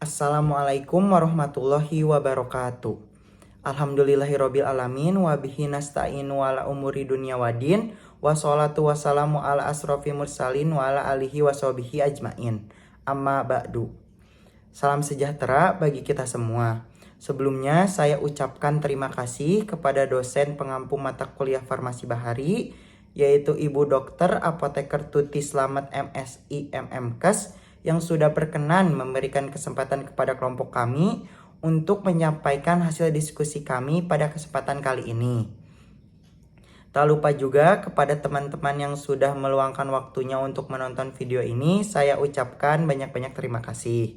Assalamualaikum warahmatullahi wabarakatuh. Alhamdulillahirabbil alamin wa bihi nasta'inu ala umuri dunya wadin wassalatu wassalamu ala asrofil mursalin wa ala alihi washabihi ajmain. Amma ba'du. Salam sejahtera bagi kita semua. Sebelumnya saya ucapkan terima kasih kepada dosen pengampu mata kuliah Farmasi Bahari, yaitu Ibu Dokter Apoteker Tuti Slamet MSI MMKes yang sudah berkenan memberikan kesempatan kepada kelompok kami untuk menyampaikan hasil diskusi kami pada kesempatan kali ini. Tak lupa juga kepada teman-teman yang sudah meluangkan waktunya untuk menonton video ini, saya ucapkan banyak-banyak terima kasih.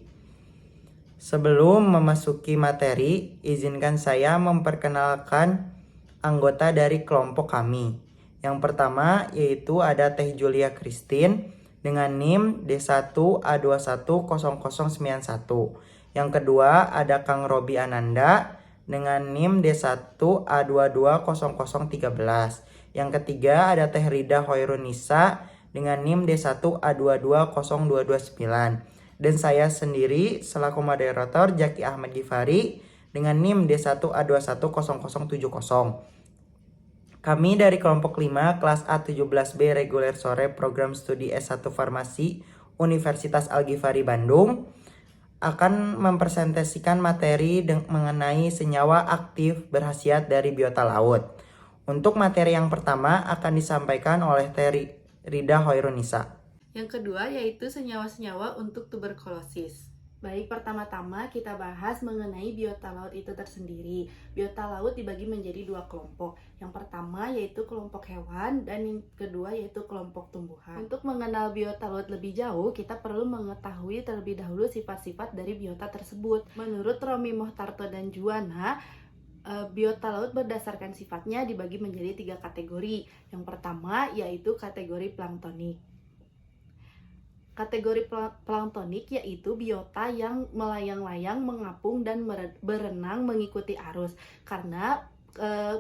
Sebelum memasuki materi, izinkan saya memperkenalkan anggota dari kelompok kami. Yang pertama yaitu ada Teh Julia Christine dengan NIM D1A210091. Yang kedua ada Kang Robi Ananda dengan NIM D1A220013. Yang ketiga ada Teh Rida Hoirunisa dengan NIM D1A220229. Dan saya sendiri selaku moderator Jaki Ahmad Gifari dengan NIM D1A210070. Kami dari kelompok 5 kelas A17B reguler sore program studi S1 Farmasi Universitas Al-Ghifari Bandung akan mempresentasikan materi mengenai senyawa aktif berkhasiat dari biota laut. Untuk materi yang pertama akan disampaikan oleh Teh Rida Hoirunisa. Yang kedua yaitu senyawa-senyawa untuk tuberkulosis. Baik, pertama-tama kita bahas mengenai biota laut itu tersendiri. Biota laut dibagi menjadi dua kelompok. Yang pertama yaitu kelompok hewan dan yang kedua yaitu kelompok tumbuhan. Untuk mengenal biota laut lebih jauh, kita perlu mengetahui terlebih dahulu sifat-sifat dari biota tersebut. Menurut Romi Mohtarto dan Juwana, biota laut berdasarkan sifatnya dibagi menjadi 3 kategori. Yang pertama yaitu kategori planktonik. Kategori planktonik yaitu biota yang melayang-layang, mengapung, dan berenang mengikuti arus. Karena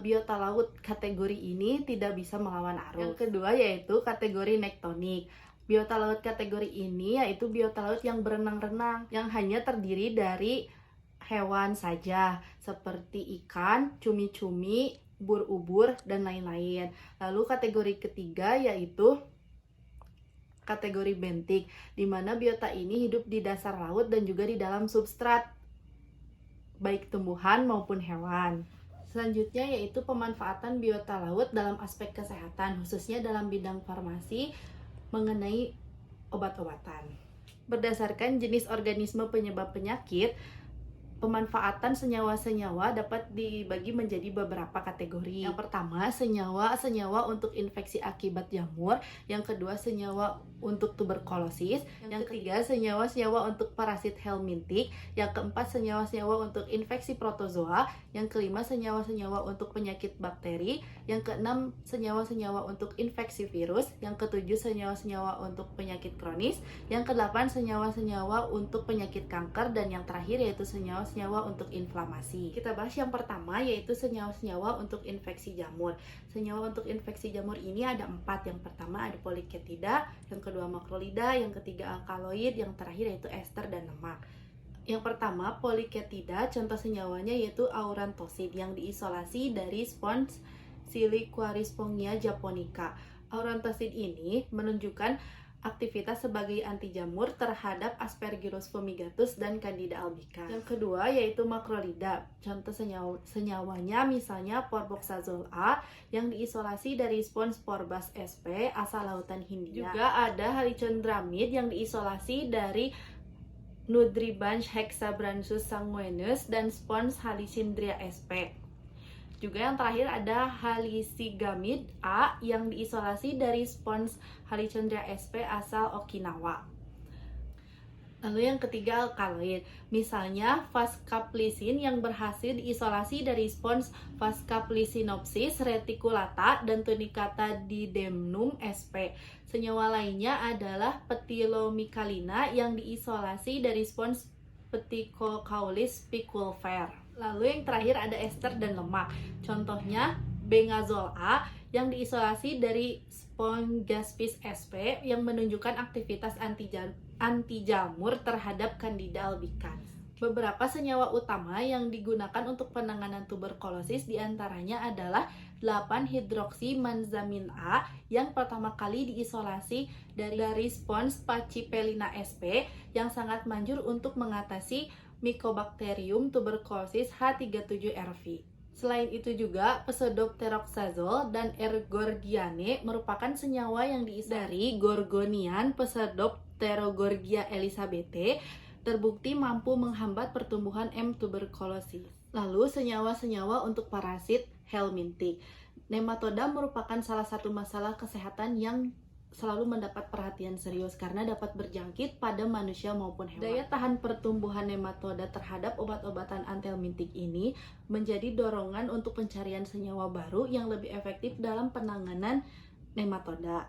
biota laut kategori ini tidak bisa melawan arus. Yang kedua yaitu kategori nektonik. Biota laut kategori ini yaitu biota laut yang berenang-renang, yang hanya terdiri dari hewan saja, seperti ikan, cumi-cumi, ubur-ubur, dan lain-lain. Lalu kategori ketiga yaitu kategori bentik, di mana biota ini hidup di dasar laut dan juga di dalam substrat, baik tumbuhan maupun hewan. Selanjutnya yaitu pemanfaatan biota laut dalam aspek kesehatan, khususnya dalam bidang farmasi mengenai obat-obatan. Berdasarkan jenis organisme penyebab penyakit, pemanfaatan senyawa-senyawa dapat dibagi menjadi beberapa kategori. Yang pertama, senyawa-senyawa untuk infeksi akibat jamur. Yang kedua, senyawa untuk tuberkulosis. Yang ketiga, senyawa-senyawa untuk parasit helmintik. Yang keempat, senyawa-senyawa untuk infeksi protozoa. Yang kelima, senyawa-senyawa untuk penyakit bakteri. Yang keenam, senyawa-senyawa untuk infeksi virus. Yang ketujuh, senyawa-senyawa untuk penyakit kronis. Yang kedelapan, senyawa-senyawa untuk penyakit kanker. Dan yang terakhir yaitu senyawa untuk inflamasi. Kita bahas yang pertama yaitu senyawa-senyawa untuk infeksi jamur. Senyawa untuk infeksi jamur ini ada 4. Yang pertama ada poliketida, yang kedua makrolida, yang ketiga alkaloid, yang terakhir yaitu ester dan lemak. Yang pertama poliketida, contoh senyawanya yaitu aurantosid yang diisolasi dari spons Siliquarispongia japonica. Aurantosid ini menunjukkan aktivitas sebagai anti jamur terhadap Aspergillus fumigatus dan Candida albicans. Yang kedua yaitu makrolida. Contoh senyawanya misalnya porboxazole A yang diisolasi dari spons Porbus sp asal lautan Hindia. Juga ada halicondramid yang diisolasi dari Nudibranch hexabranchus sanguinus dan spons Halicindria sp. Juga yang terakhir ada halicigamid A yang diisolasi dari spons Halicandria sp asal Okinawa. Lalu yang ketiga alkaloid, misalnya Phascaplicin yang berhasil diisolasi dari spons Phascaplicinopsis reticulata dan Tunicata didemnum sp. Senyawa lainnya adalah petilomicalina yang diisolasi dari spons Peticocaulis piculfer. Lalu yang terakhir ada ester dan lemak. Contohnya bengazole A yang diisolasi dari Spongaspis sp yang menunjukkan aktivitas anti jamur terhadap Candida albicans. Beberapa senyawa utama yang digunakan untuk penanganan tuberkulosis diantaranya adalah 8-hidroksimanzamin A yang pertama kali diisolasi dari spons Pachypelina sp yang sangat manjur untuk mengatasi Mycobacterium tuberculosis H37RV. Selain itu juga Pseudoteroxazole dan Ergorgiane merupakan senyawa yang diisolasi dari Gorgonian Pseudopterogorgia elizabethae terbukti mampu menghambat pertumbuhan M. tuberculosis. Lalu senyawa-senyawa untuk parasit helmintic. Nematoda merupakan salah satu masalah kesehatan yang selalu mendapat perhatian serius karena dapat berjangkit pada manusia maupun hewan. Daya tahan pertumbuhan nematoda terhadap obat-obatan antihelmintik ini menjadi dorongan untuk pencarian senyawa baru yang lebih efektif dalam penanganan nematoda.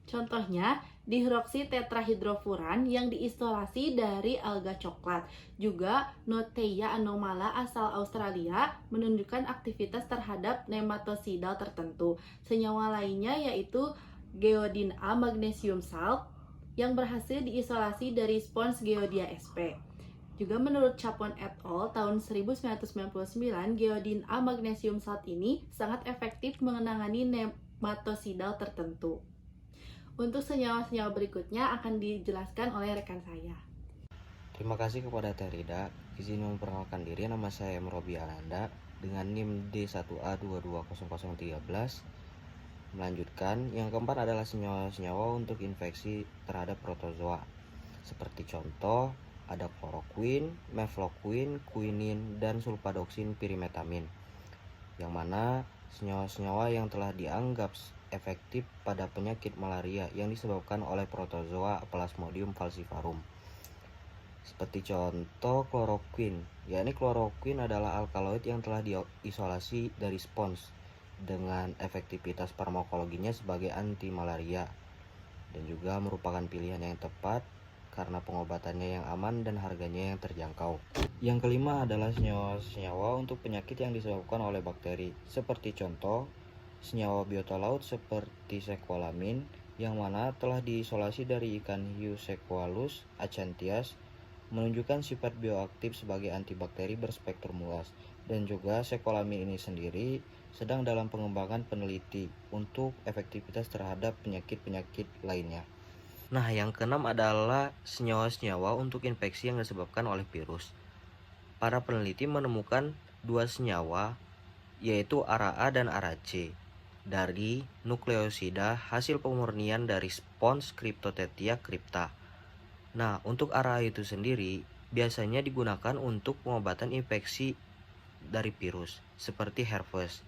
Contohnya, dihidroksitetrahidrofuran yang diisolasi dari alga coklat. Juga Notheia anomala asal Australia menunjukkan aktivitas terhadap nematosidal tertentu. Senyawa lainnya yaitu Geodin A magnesium salt yang berhasil diisolasi dari spons Geodia sp. Juga menurut Chapon et al. Tahun 1999, Geodin A magnesium salt ini sangat efektif menangani nematosidal tertentu. Untuk senyawa-senyawa berikutnya akan dijelaskan oleh rekan saya. Terima kasih kepada Terida. Izin memperkenalkan diri, nama saya Robi Ananda dengan NIM D12A220013. Melanjutkan, yang keempat adalah senyawa-senyawa untuk infeksi terhadap protozoa. Seperti contoh, ada kloroquine, mefloquine, quinin, dan sulfadoksin pirimetamin. Yang mana senyawa-senyawa yang telah dianggap efektif pada penyakit malaria yang disebabkan oleh protozoa Plasmodium falciparum. Seperti contoh kloroquine, yakni kloroquine adalah alkaloid yang telah diisolasi dari spons dengan efektivitas farmakologinya sebagai anti malaria dan juga merupakan pilihan yang tepat karena pengobatannya yang aman dan harganya yang terjangkau. Yang kelima adalah senyawa-senyawa untuk penyakit yang disebabkan oleh bakteri, seperti contoh senyawa biota laut seperti sequalamin yang mana telah diisolasi dari ikan hiu Sequalus acanthias, menunjukkan sifat bioaktif sebagai antibakteri berspektrum luas, dan juga sequalamin ini sendiri sedang dalam pengembangan peneliti untuk efektivitas terhadap penyakit-penyakit lainnya. Nah, yang keenam adalah senyawa-senyawa untuk infeksi yang disebabkan oleh virus. Para peneliti menemukan dua senyawa, yaitu ARA-A dan ARA-C, dari nukleosida hasil pemurnian dari spons Cryptotetia crypta. Nah, untuk ARA itu sendiri biasanya digunakan untuk pengobatan infeksi dari virus seperti herpes,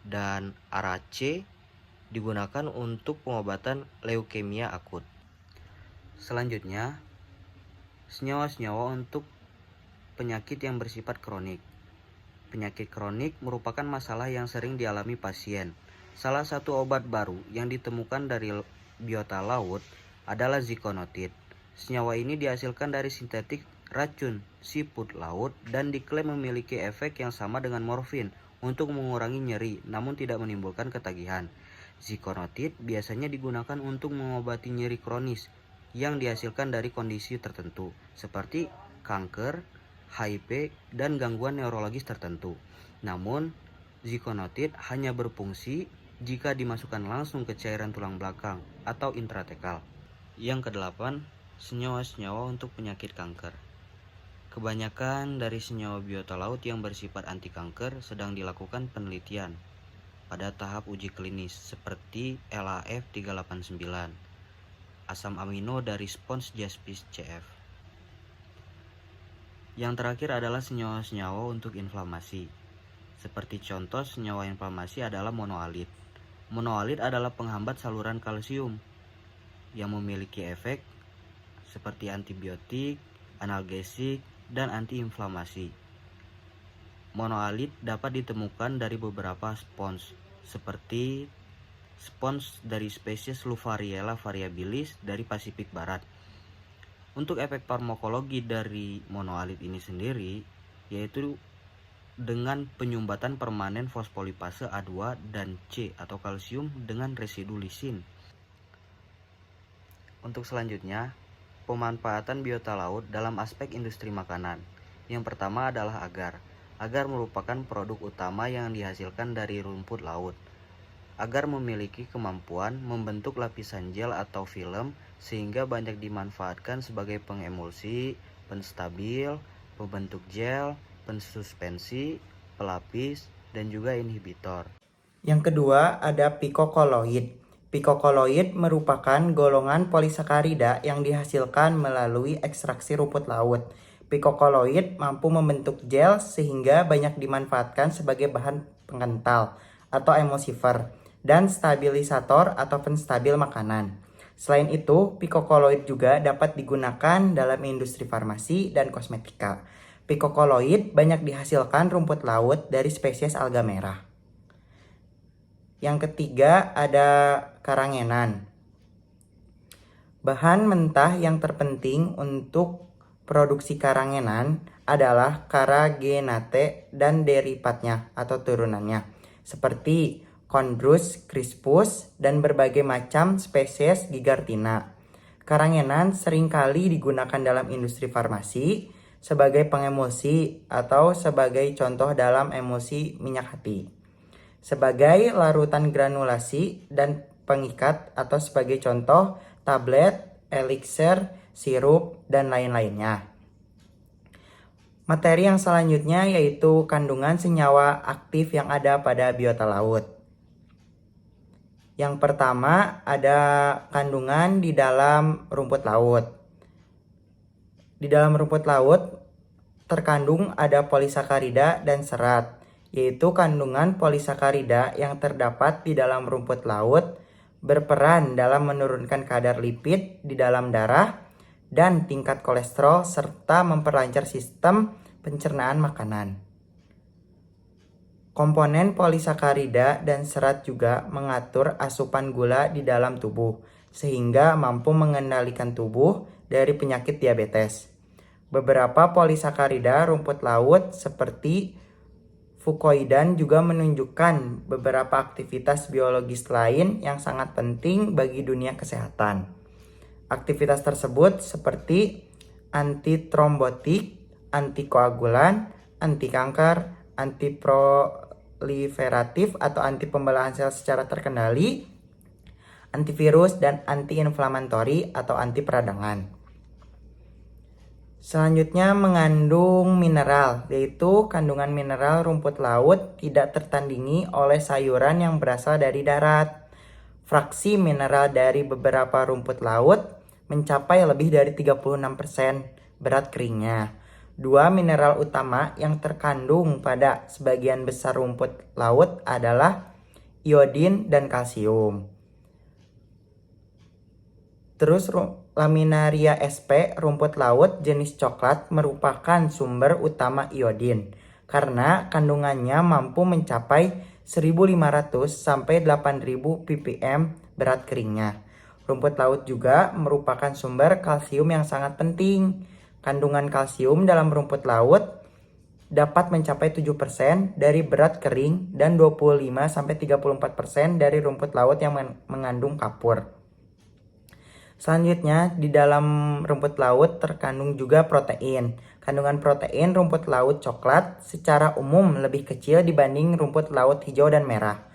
dan ARA-C digunakan untuk pengobatan leukemia akut. Selanjutnya, senyawa-senyawa untuk penyakit yang bersifat kronik. Penyakit kronik merupakan masalah yang sering dialami pasien. Salah satu obat baru yang ditemukan dari biota laut adalah zikonotid. Senyawa ini dihasilkan dari sintetik racun siput laut dan diklaim memiliki efek yang sama dengan morfin untuk mengurangi nyeri namun tidak menimbulkan ketagihan. Zikonotid biasanya digunakan untuk mengobati nyeri kronis yang dihasilkan dari kondisi tertentu seperti kanker, HIV, dan gangguan neurologis tertentu. Namun, zikonotid hanya berfungsi jika dimasukkan langsung ke cairan tulang belakang atau intratekal. Yang kedelapan, senyawa-senyawa untuk penyakit kanker. Kebanyakan dari senyawa biota laut yang bersifat anti kanker sedang dilakukan penelitian pada tahap uji klinis seperti LAF389, asam amino dari spons Jaspis CF. Yang terakhir adalah senyawa-senyawa untuk inflamasi. Seperti contoh senyawa inflamasi adalah monoalit. Monoalit adalah penghambat saluran kalsium yang memiliki efek seperti antibiotik, analgesik, dan antiinflamasi. Monoalit dapat ditemukan dari beberapa spons seperti spons dari spesies Lufariella variabilis dari Pasifik Barat. Untuk efek farmakologi dari monoalit ini sendiri yaitu dengan penyumbatan permanen fosfolipase A2 dan C atau kalsium dengan residu lisin. Untuk selanjutnya, pemanfaatan biota laut dalam aspek industri makanan. Yang pertama adalah agar. Agar merupakan produk utama yang dihasilkan dari rumput laut. Agar memiliki kemampuan membentuk lapisan gel atau film sehingga banyak dimanfaatkan sebagai pengemulsi, penstabil, pembentuk gel, pensuspensi, pelapis, dan juga inhibitor. Yang kedua ada pikokoloid. Pikokoloid merupakan golongan polisakarida yang dihasilkan melalui ekstraksi rumput laut. Pikokoloid mampu membentuk gel sehingga banyak dimanfaatkan sebagai bahan pengental atau emulsifer dan stabilisator atau penstabil makanan. Selain itu, pikokoloid juga dapat digunakan dalam industri farmasi dan kosmetika. Pikokoloid banyak dihasilkan rumput laut dari spesies alga merah. Yang ketiga ada karangenan. Bahan mentah yang terpenting untuk produksi karangenan adalah karagenate dan derivatnya atau turunannya, seperti Chondrus crispus dan berbagai macam spesies Gigartina. Karangenan seringkali digunakan dalam industri farmasi sebagai pengemulsi atau sebagai contoh dalam emulsi minyak hati, sebagai larutan granulasi dan pengikat atau sebagai contoh tablet, elixir, sirup, dan lain-lainnya. Materi yang selanjutnya yaitu kandungan senyawa aktif yang ada pada biota laut. Yang pertama ada kandungan di dalam rumput laut. Di dalam rumput laut terkandung ada polisakarida dan serat, yaitu kandungan polisakarida yang terdapat di dalam rumput laut berperan dalam menurunkan kadar lipid di dalam darah dan tingkat kolesterol serta memperlancar sistem pencernaan makanan. Komponen polisakarida dan serat juga mengatur asupan gula di dalam tubuh sehingga mampu mengendalikan tubuh dari penyakit diabetes. Beberapa polisakarida rumput laut seperti fukoidan juga menunjukkan beberapa aktivitas biologis lain yang sangat penting bagi dunia kesehatan. Aktivitas tersebut seperti antitrombotik, antikoagulan, anti kanker, antiproliferatif atau anti pembelahan sel secara terkendali, antivirus, dan antiinflamatori atau anti peradangan. Selanjutnya mengandung mineral, yaitu kandungan mineral rumput laut tidak tertandingi oleh sayuran yang berasal dari darat. Fraksi mineral dari beberapa rumput laut mencapai lebih dari 36% berat keringnya. Dua mineral utama yang terkandung pada sebagian besar rumput laut adalah iodin dan kalsium. Terus Laminaria sp, rumput laut jenis coklat, merupakan sumber utama iodin karena kandungannya mampu mencapai 1.500 sampai 8.000 ppm berat keringnya. Rumput laut juga merupakan sumber kalsium yang sangat penting. Kandungan kalsium dalam rumput laut dapat mencapai 7% dari berat kering dan 25 sampai 34% dari rumput laut yang mengandung kapur. Selanjutnya, di dalam rumput laut terkandung juga protein. Kandungan protein rumput laut coklat secara umum lebih kecil dibanding rumput laut hijau dan merah.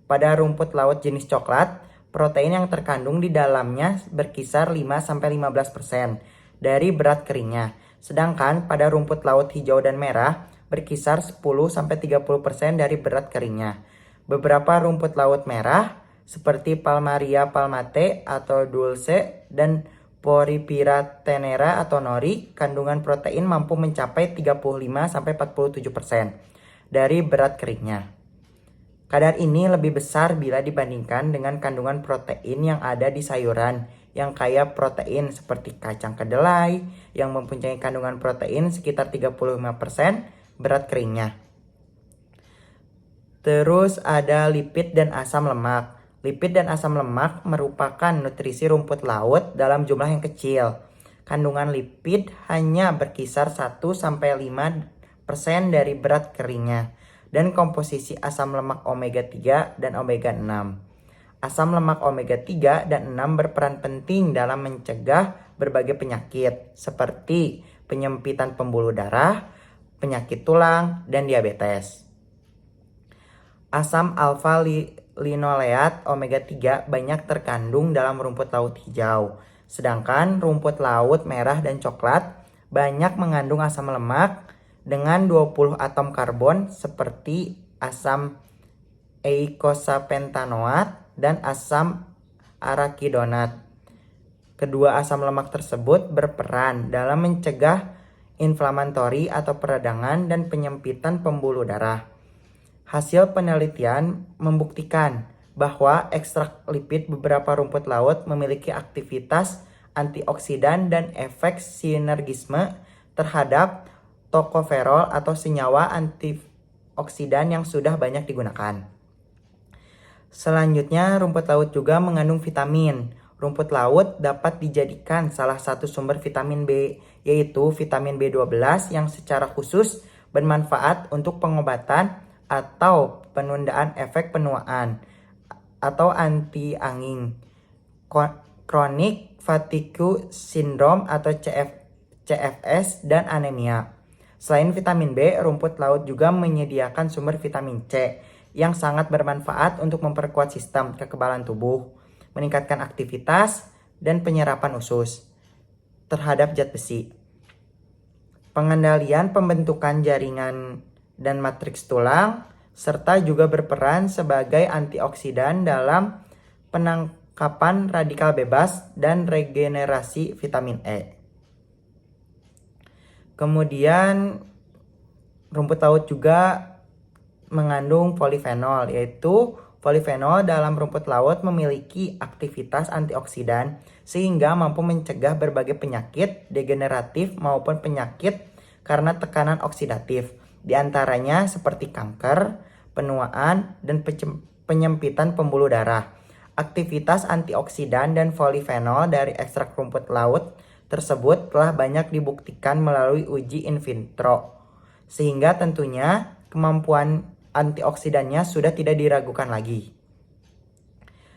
Pada rumput laut jenis coklat, protein yang terkandung di dalamnya berkisar 5-15% dari berat keringnya. Sedangkan pada rumput laut hijau dan merah berkisar 10-30% dari berat keringnya. Beberapa rumput laut merah seperti Palmaria palmate atau dulce dan Poriphyra tenera atau nori, kandungan protein mampu mencapai 35-47% dari berat keringnya. Kadar ini lebih besar bila dibandingkan dengan kandungan protein yang ada di sayuran yang kaya protein seperti kacang kedelai yang mempunyai kandungan protein sekitar 35% berat keringnya. Terus ada lipid dan asam lemak. Lipid dan asam lemak merupakan nutrisi rumput laut dalam jumlah yang kecil. Kandungan lipid hanya berkisar 1-5% dari berat keringnya. Dan komposisi asam lemak omega 3 dan omega 6. Asam lemak omega 3 dan 6 berperan penting dalam mencegah berbagai penyakit seperti penyempitan pembuluh darah, penyakit tulang, dan diabetes. Asam alfa-linoleat omega 3 banyak terkandung dalam rumput laut hijau. Sedangkan rumput laut merah dan coklat banyak mengandung asam lemak dengan 20 atom karbon seperti asam eicosapentaenoat dan asam arachidonat. Kedua asam lemak tersebut berperan dalam mencegah inflamatori atau peradangan dan penyempitan pembuluh darah. Hasil penelitian membuktikan bahwa ekstrak lipid beberapa rumput laut memiliki aktivitas antioksidan dan efek sinergisme terhadap tokoferol atau senyawa antioksidan yang sudah banyak digunakan. Selanjutnya, rumput laut juga mengandung vitamin. Rumput laut dapat dijadikan salah satu sumber vitamin B, yaitu vitamin B12 yang secara khusus bermanfaat untuk pengobatan atau penundaan efek penuaan atau anti-aging, chronic fatigue syndrome atau CFS, dan anemia. Selain vitamin B, rumput laut juga menyediakan sumber vitamin C yang sangat bermanfaat untuk memperkuat sistem kekebalan tubuh, meningkatkan aktivitas dan penyerapan usus terhadap zat besi, pengendalian pembentukan jaringan dan matriks tulang, serta juga berperan sebagai antioksidan dalam penangkapan radikal bebas dan regenerasi vitamin E. Kemudian rumput laut juga mengandung polifenol, yaitu polifenol dalam rumput laut memiliki aktivitas antioksidan sehingga mampu mencegah berbagai penyakit degeneratif maupun penyakit karena tekanan oksidatif. Di antaranya seperti kanker, penuaan, dan penyempitan pembuluh darah. Aktivitas antioksidan dan polifenol dari ekstrak rumput laut tersebut telah banyak dibuktikan melalui uji in vitro, sehingga tentunya kemampuan antioksidannya sudah tidak diragukan lagi.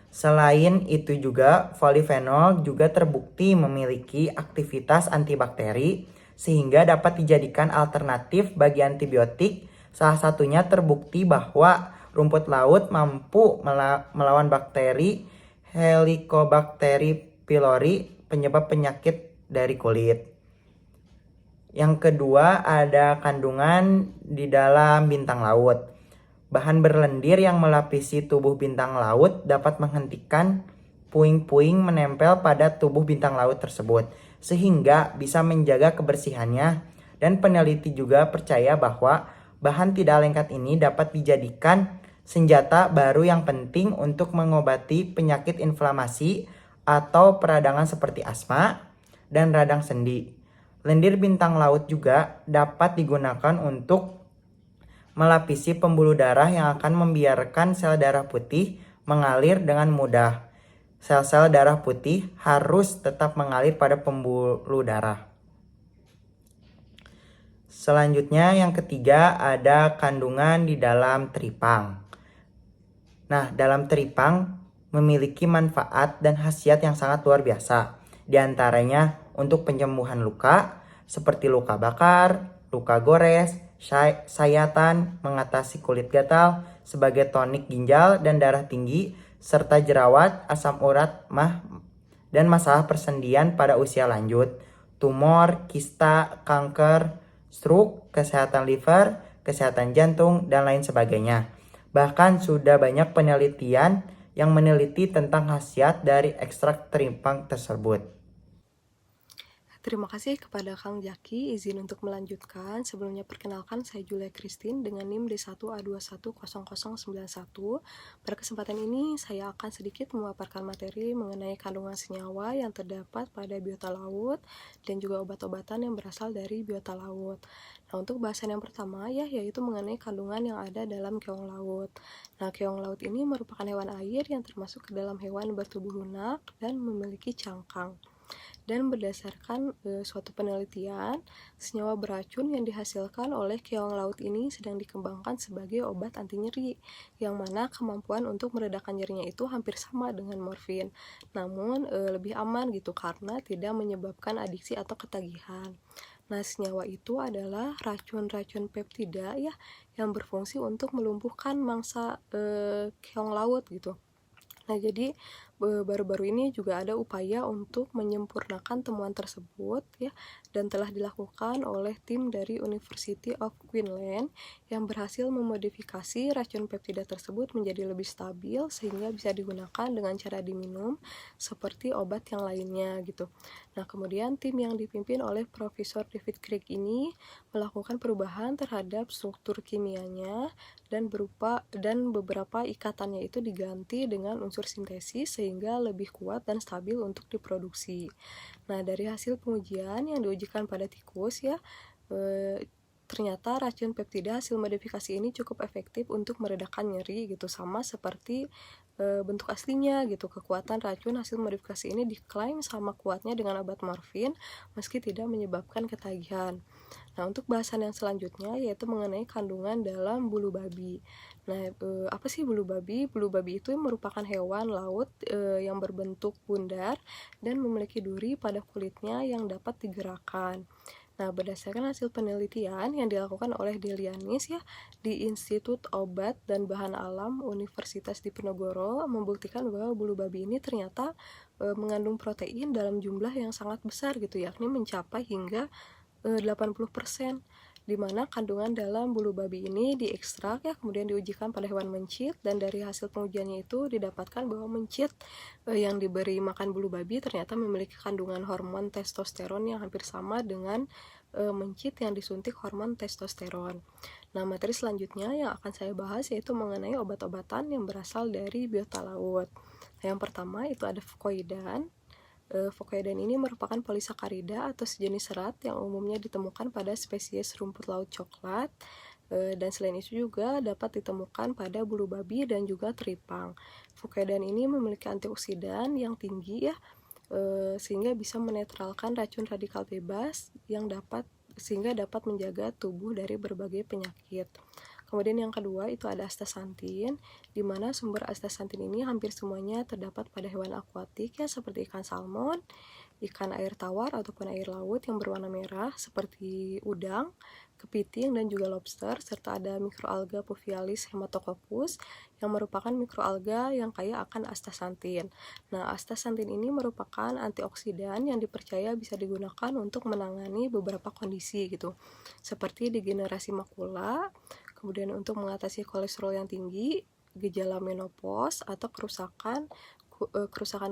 Selain itu juga, polifenol juga terbukti memiliki aktivitas antibakteri sehingga dapat dijadikan alternatif bagi antibiotik. Salah satunya terbukti bahwa rumput laut mampu melawan bakteri Helicobacter pylori, penyebab penyakit dari kulit. Yang kedua, ada kandungan di dalam bintang laut. Bahan berlendir yang melapisi tubuh bintang laut dapat menghentikan puing-puing menempel pada tubuh bintang laut tersebut, sehingga bisa menjaga kebersihannya. Dan peneliti juga percaya bahwa bahan tidak lengket ini dapat dijadikan senjata baru yang penting untuk mengobati penyakit inflamasi atau peradangan seperti asma dan radang sendi. Lendir bintang laut juga dapat digunakan untuk melapisi pembuluh darah yang akan membiarkan sel darah putih mengalir dengan mudah. Sel-sel darah putih harus tetap mengalir pada pembuluh darah. Selanjutnya yang ketiga ada kandungan di dalam teripang. Nah, dalam teripang memiliki manfaat dan khasiat yang sangat luar biasa. Di antaranya untuk penyembuhan luka seperti luka bakar, luka gores, sayatan, mengatasi kulit gatal, sebagai tonik ginjal dan darah tinggi, serta jerawat, asam urat, mah, dan masalah persendian pada usia lanjut, tumor, kista, kanker, stroke, kesehatan liver, kesehatan jantung, dan lain sebagainya. Bahkan sudah banyak penelitian yang meneliti tentang khasiat dari ekstrak teripang tersebut. Terima kasih kepada Kang Jaki. Izin untuk melanjutkan. Sebelumnya perkenalkan, saya Julia Christine dengan NIM D1A210091. Pada kesempatan ini saya akan sedikit memaparkan materi mengenai kandungan senyawa yang terdapat pada biota laut dan juga obat-obatan yang berasal dari biota laut. Nah, untuk bahasan yang pertama yaitu mengenai kandungan yang ada dalam keong laut. Nah, keong laut ini merupakan hewan air yang termasuk ke dalam hewan bertubuh lunak dan memiliki cangkang. Dan berdasarkan suatu penelitian, senyawa beracun yang dihasilkan oleh keong laut ini sedang dikembangkan sebagai obat anti nyeri, yang mana kemampuan untuk meredakan nyerinya itu hampir sama dengan morfin, namun lebih aman gitu karena tidak menyebabkan adiksi atau ketagihan. Nah, senyawa itu adalah racun-racun peptida ya yang berfungsi untuk melumpuhkan mangsa keong laut gitu. Nah, jadi baru-baru ini juga ada upaya untuk menyempurnakan temuan tersebut ya, dan telah dilakukan oleh tim dari University of Queensland yang berhasil memodifikasi racun peptida tersebut menjadi lebih stabil sehingga bisa digunakan dengan cara diminum seperti obat yang lainnya gitu. Nah, kemudian tim yang dipimpin oleh Profesor David Crick ini melakukan perubahan terhadap struktur kimianya dan beberapa ikatannya itu diganti dengan unsur sintesis sehingga lebih kuat dan stabil untuk diproduksi. Nah, dari hasil pengujian yang diujikan pada tikus ya, ternyata racun peptida hasil modifikasi ini cukup efektif untuk meredakan nyeri gitu, sama seperti bentuk aslinya gitu. Kekuatan racun hasil modifikasi ini diklaim sama kuatnya dengan obat morfin meski tidak menyebabkan ketagihan. Nah, untuk bahasan yang selanjutnya yaitu mengenai kandungan dalam bulu babi. Nah, apa sih bulu babi? Bulu babi itu merupakan hewan laut yang berbentuk bundar dan memiliki duri pada kulitnya yang dapat digerakkan. Nah, berdasarkan hasil penelitian yang dilakukan oleh Delianis ya di Institut Obat dan Bahan Alam Universitas Diponegoro membuktikan bahwa bulu babi ini ternyata mengandung protein dalam jumlah yang sangat besar gitu, yakni mencapai hingga 80%, di mana kandungan dalam bulu babi ini diekstrak ya, kemudian diujikan pada hewan mencit, dan dari hasil pengujiannya itu didapatkan bahwa mencit yang diberi makan bulu babi ternyata memiliki kandungan hormon testosteron yang hampir sama dengan mencit yang disuntik hormon testosteron. Nah, materi selanjutnya yang akan saya bahas yaitu mengenai obat-obatan yang berasal dari biota laut. Nah, yang pertama itu ada fucoidan. Fucoidan ini merupakan polisakarida atau sejenis serat yang umumnya ditemukan pada spesies rumput laut coklat, dan selain itu juga dapat ditemukan pada bulu babi dan juga teripang. Fucoidan ini memiliki antioksidan yang tinggi ya, sehingga bisa menetralkan racun radikal bebas sehingga dapat menjaga tubuh dari berbagai penyakit. Kemudian yang kedua itu ada astaxanthin, di mana sumber astaxanthin ini hampir semuanya terdapat pada hewan akuatik ya, seperti ikan salmon, ikan air tawar ataupun air laut yang berwarna merah seperti udang, kepiting, dan juga lobster, serta ada mikroalga Puvialis hematococcus yang merupakan mikroalga yang kaya akan astaxanthin. Nah, astaxanthin ini merupakan antioksidan yang dipercaya bisa digunakan untuk menangani beberapa kondisi gitu, seperti degenerasi makula, kemudian untuk mengatasi kolesterol yang tinggi, gejala menopause, atau kerusakan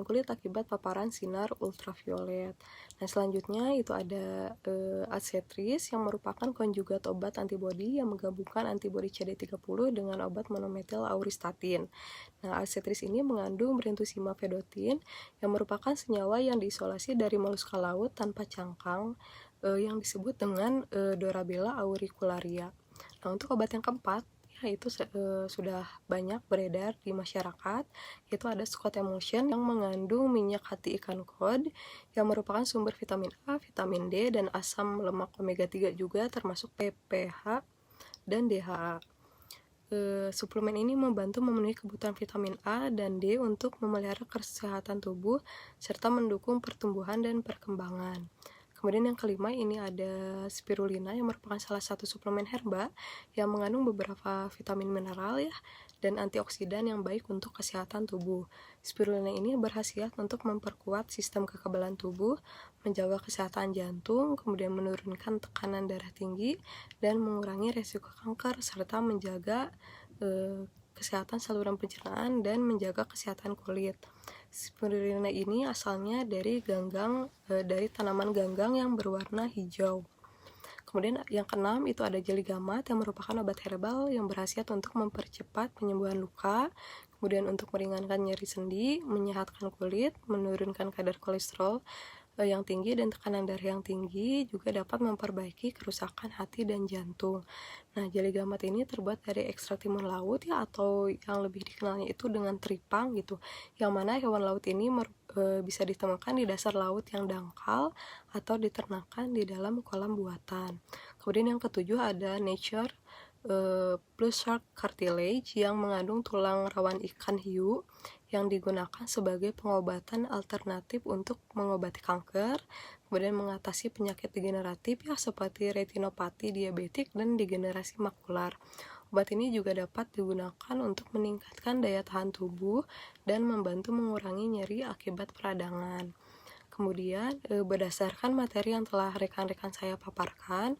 kulit akibat paparan sinar ultraviolet. Nah, selanjutnya itu ada Adcetris yang merupakan konjugat obat antibodi yang menggabungkan antibodi CD30 dengan obat monometil auristatin. Nah, Adcetris ini mengandung brentuximab vedotin yang merupakan senyawa yang diisolasi dari moluska laut tanpa cangkang yang disebut dengan Dorabella auricularia. Nah, untuk obat yang keempat itu sudah banyak beredar di masyarakat, yaitu ada Scott Emulsion yang mengandung minyak hati ikan kod yang merupakan sumber vitamin A, vitamin D, dan asam lemak omega 3 juga, termasuk PPH dan DHA. Suplemen ini membantu memenuhi kebutuhan vitamin A dan D untuk memelihara kesehatan tubuh serta mendukung pertumbuhan dan perkembangan. Kemudian yang kelima ini ada spirulina yang merupakan salah satu suplemen herba yang mengandung beberapa vitamin mineral ya dan antioksidan yang baik untuk kesehatan tubuh. Spirulina ini berkhasiat untuk memperkuat sistem kekebalan tubuh, menjaga kesehatan jantung, kemudian menurunkan tekanan darah tinggi dan mengurangi resiko kanker, serta menjaga kesehatan saluran pencernaan dan menjaga kesehatan kulit. Spirulina ini asalnya dari tanaman ganggang yang berwarna hijau. Kemudian yang keenam itu ada jeligamat yang merupakan obat herbal yang berkhasiat untuk mempercepat penyembuhan luka, kemudian untuk meringankan nyeri sendi, menyehatkan kulit, menurunkan kadar kolesterol yang tinggi dan tekanan darah yang tinggi, juga dapat memperbaiki kerusakan hati dan jantung. Nah, jeligamat ini terbuat dari ekstrak timun laut ya, atau yang lebih dikenalnya itu dengan teripang gitu, yang mana hewan laut ini bisa ditemukan di dasar laut yang dangkal atau diternakan di dalam kolam buatan. Kemudian yang ketujuh ada Nature Plus Shark Cartilage yang mengandung tulang rawan ikan hiu yang digunakan sebagai pengobatan alternatif untuk mengobati kanker, kemudian mengatasi penyakit degeneratif ya seperti retinopati diabetik dan degenerasi makular. Obat ini juga dapat digunakan untuk meningkatkan daya tahan tubuh dan membantu mengurangi nyeri akibat peradangan. Kemudian, berdasarkan materi yang telah rekan-rekan saya paparkan,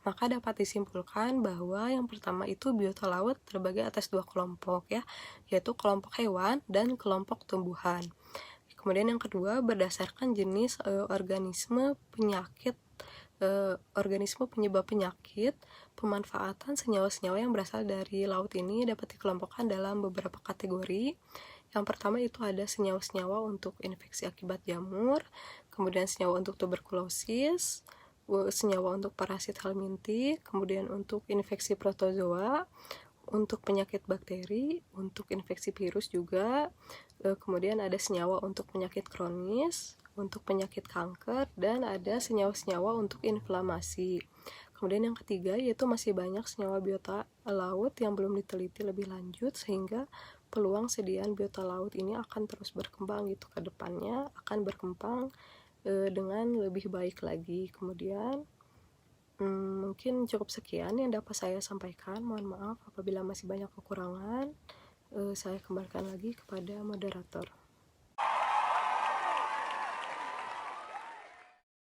maka dapat disimpulkan bahwa yang pertama itu biota laut terbagi atas dua kelompok ya, yaitu kelompok hewan dan kelompok tumbuhan. Kemudian yang kedua, berdasarkan jenis organisme penyebab penyakit, pemanfaatan senyawa-senyawa yang berasal dari laut ini dapat dikelompokkan dalam beberapa kategori. Yang pertama itu ada senyawa-senyawa untuk infeksi akibat jamur, kemudian senyawa untuk tuberkulosis, senyawa untuk parasit helminthi, kemudian untuk infeksi protozoa, untuk penyakit bakteri, untuk infeksi virus juga, kemudian ada senyawa untuk penyakit kronis, untuk penyakit kanker, dan ada senyawa-senyawa untuk inflamasi. Kemudian yang ketiga yaitu masih banyak senyawa biota laut yang belum diteliti lebih lanjut, sehingga peluang sediaan biota laut ini akan terus berkembang gitu ke depannya, akan berkembang dengan lebih baik lagi. Kemudian mungkin cukup sekian yang dapat saya sampaikan. Mohon maaf apabila masih banyak kekurangan. Saya kembalikan lagi kepada moderator.